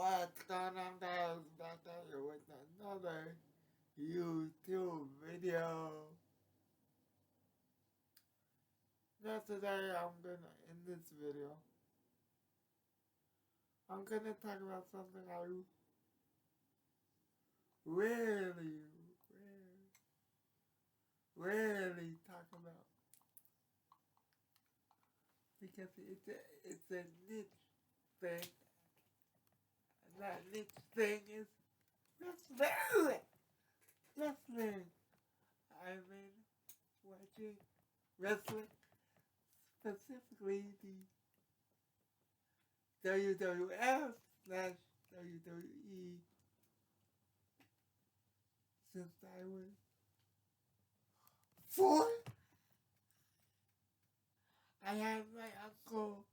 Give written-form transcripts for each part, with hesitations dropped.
What's going on, guys? Back here with another YouTube video. Now today in this video, I'm gonna talk about something I really, really talk about. Because it's a niche thing. And that niche thing is wrestling. Wrestling. I've been watching wrestling, specifically the WWF slash WWE, since I was 4. I had my uncle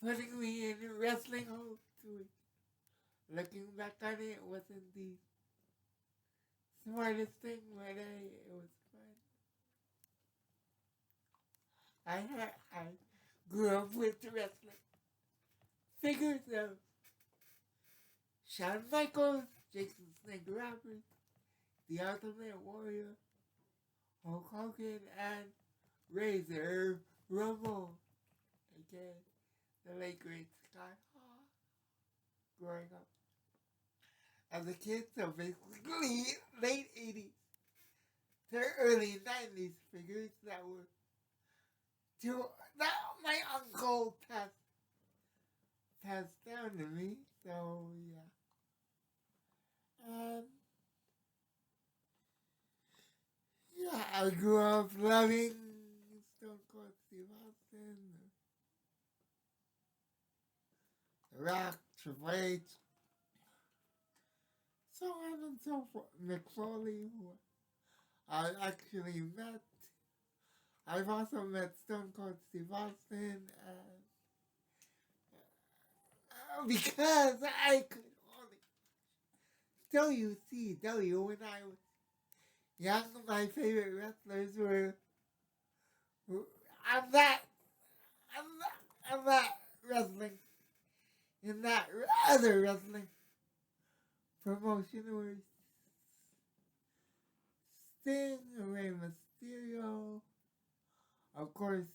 putting me in wrestling hole to it. Looking back on it, it wasn't the smartest thing, but hey, it was fun. I grew up with wrestling figures of Shawn Michaels, Jason Snake Roberts, The Ultimate Warrior, Hulk Hogan, and Razor Ramon. Okay, the late great Scott Hall. Growing up as a kid, so basically late 80s to early 90s figures that were that my uncle passed down to me. So yeah, I grew up loving Stone Cold Steve Austin, The Rock, Triple H, so on and so forth. Mick Foley, who I actually met. I've also met Stone Cold Steve Austin, because I could only WCW when I was young. My favorite wrestlers were I'm not wrestling in that other wrestling promotion were Sting, Rey Mysterio, of course,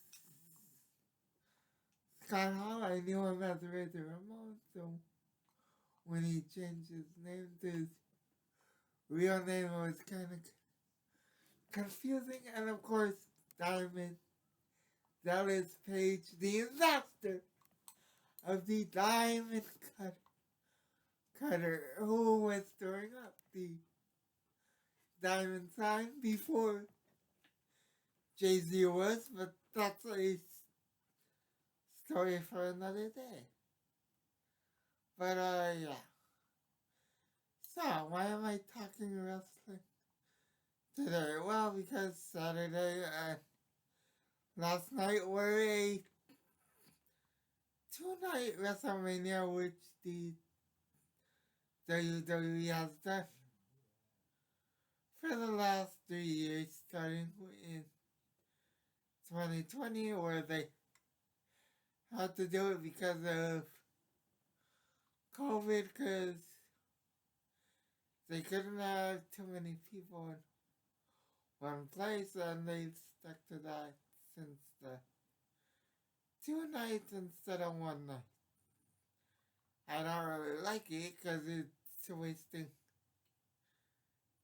Scott Hall. I knew him as Razor Ramon, so when he changed his name to his real name, it was kind of confusing. And of course, Diamond Dallas Page, the master of the Diamond Cutter, who was throwing up the diamond sign before Jay-Z was, but that's a story for another day. But yeah. So why am I talking wrestling today? Well, because Saturday and last night were a 2-night WrestleMania, which the WWE has done for the last 3 years, starting in 2020, where they had to do it because of COVID, because they couldn't have too many people in one place, and they've stuck to that since the 2 nights instead of 1 night. I don't really like it because it's wasting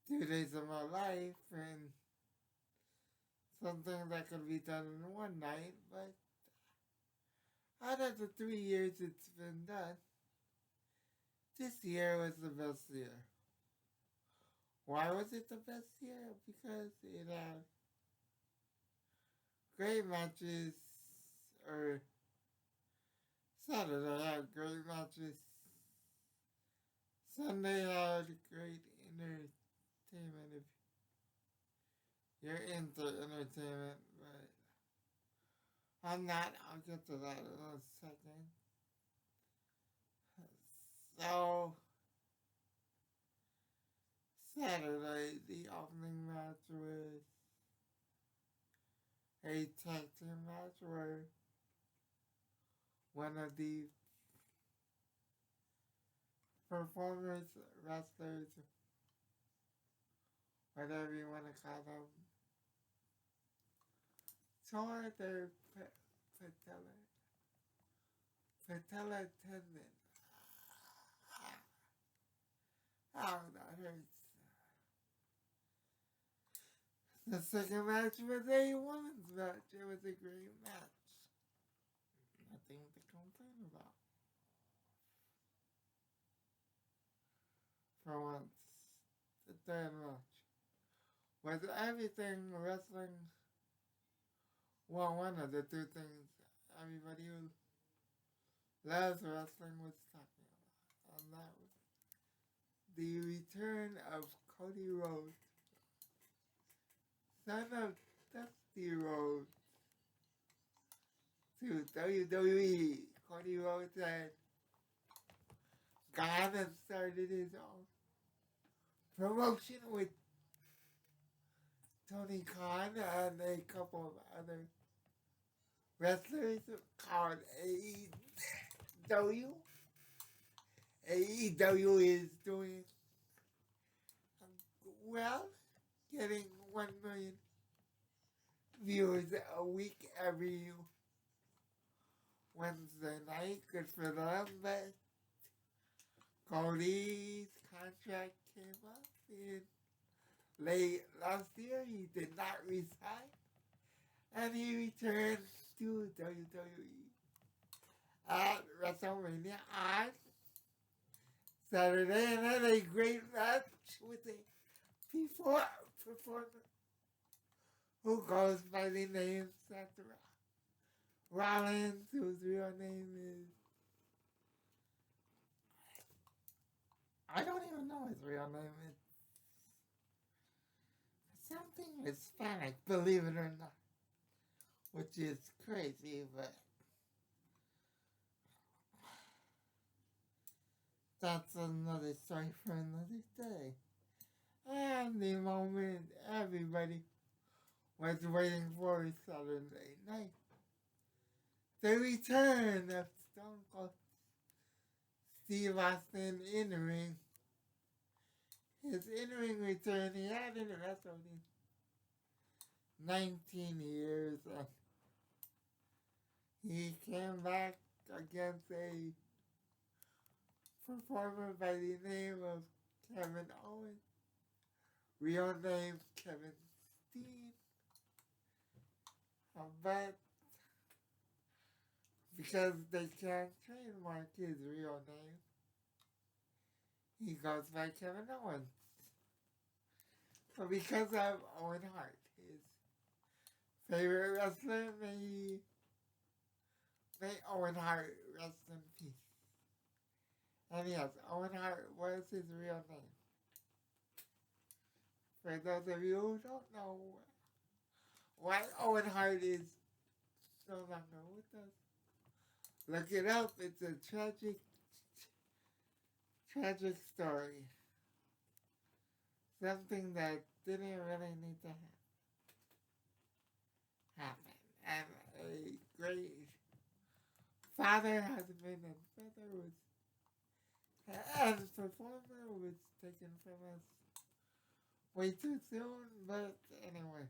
2 days of my life and something that could be done in 1 night, but out of the 3 years it's been done, this year was the best year. Why was it the best year? Because it had great matches, or Saturday had great matches, Sunday had great entertainment if you're into entertainment, but I'm not. I'll get to that in a second. So, Saturday, the opening match was a tag team match where one of the performers, wrestlers, whatever you want to call them, tore their patella tendon. Oh, that hurts. The second match was a women's match. It was a great match. Nothing to complain about. For once, the third match was everything wrestling. Well, one of the two things everybody who loves wrestling was talking about. And that was the return of Cody Rhodes, son of Dusty Rhodes, to WWE. Cody Rhodes had gone and started his own promotion with Tony Khan and a couple of other wrestlers called AEW. AEW is doing well, getting 1 million viewers a week every Wednesday night. Good for them, but Cody's contract came up in late last year. He did not resign, and he returned to WWE at WrestleMania on Saturday, and had a great match with a performer who goes by the name Seth Rollins, whose real name is, I don't even know his real name. It's something Hispanic, believe it or not, which is crazy, but that's another story for another day. And the moment everybody was waiting for Saturday night, the return of Stone Cold Steve Austin in the ring. His in-ring return, he hadn't wrestled in 19 years. He came back against a performer by the name of Kevin Owens. Real name Kevin Steen. But because they can't trademark his real name, he goes by Kevin Owens. So because of Owen Hart, his favorite wrestler, may Owen Hart rest in peace. And yes, Owen Hart was his real name. For those of you who don't know why Owen Hart is no longer with us, look it up. It's a tragic story. Something that didn't really need to happen. And a great father, husband, and brother and performer was taken from us way too soon. But anyway,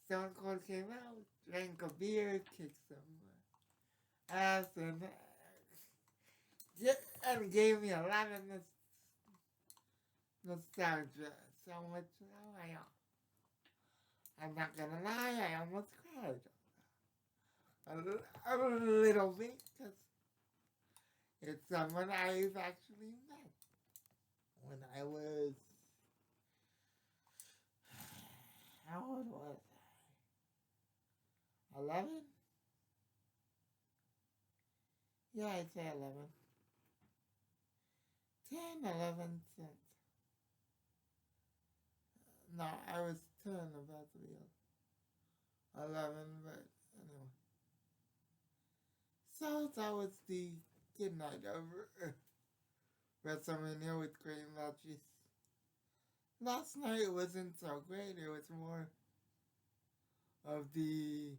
Stone Cold came out, drank a beer, kicked some ass, and gave me a lot of nostalgia. So much so, I'm not gonna lie, I almost cried. A little bit, because it's someone I've actually met when I was, how old was I? 11? Yeah, I'd say 11. 10, 11 cents. No, I was 10, about to be 11, but anyway. So that was the good night of WrestleMania with great matches. Last night wasn't so great. It was more of the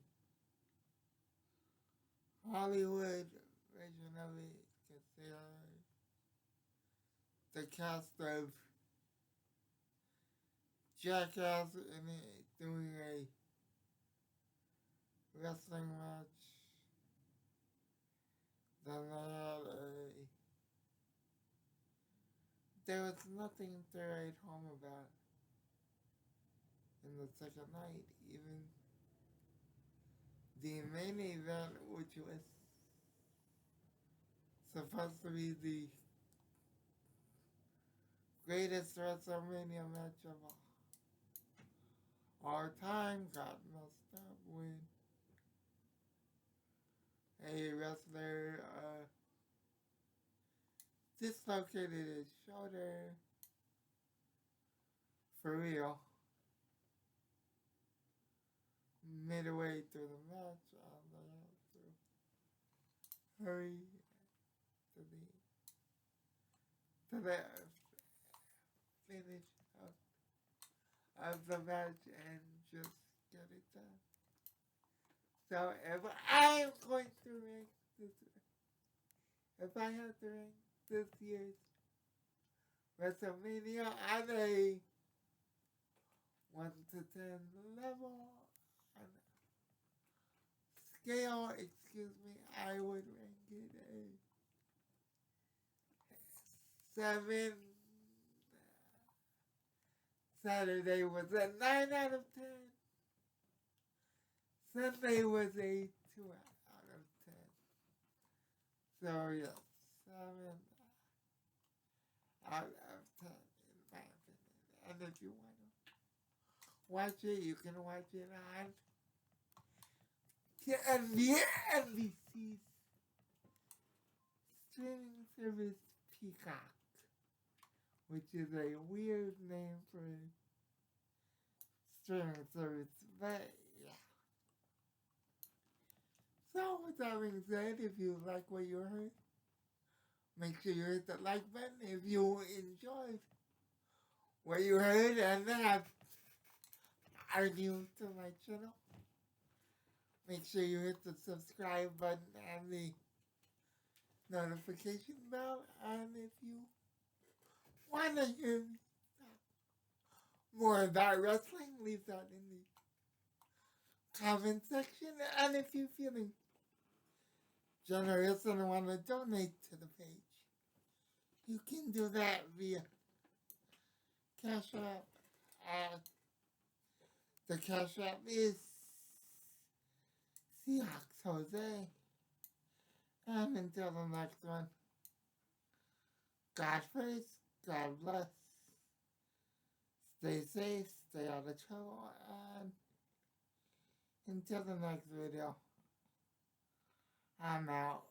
Hollywood version of it, because the cast of Jackass in it doing a wrestling match. Then there was nothing to write home about in the second night. Even the main event, which was supposed to be the greatest WrestleMania match of all time, got messed up when a wrestler dislocated his shoulder for real midway through the match. They had to hurry to the finish of the match and just get it done. So if I'm going to rank this, if I had to rank this year's WrestleMania on a 1 to 10 level, on scale, I would rank it a 7. Saturday was a 9 out of 10. Sunday was a 2 out of 10. So yes, 7 out of 10 in my opinion. And if you want to watch it, you can watch it on NBC's streaming service Peacock, which is a weird name for a streaming service, but yeah. So with that being said, if you like what you heard, make sure you hit the like button. If you enjoyed what you heard and are new to my channel, make sure you hit the subscribe button and the notification bell. And if you want to hear me talk more about wrestling, leave that in the comment section. And if you're feeling generous and want to donate to the page, you can do that via Cash App. The Cash App is Seahawks Jose. And until the next one, God first, God bless. Stay safe, stay out of trouble, and until the next video, I'm out.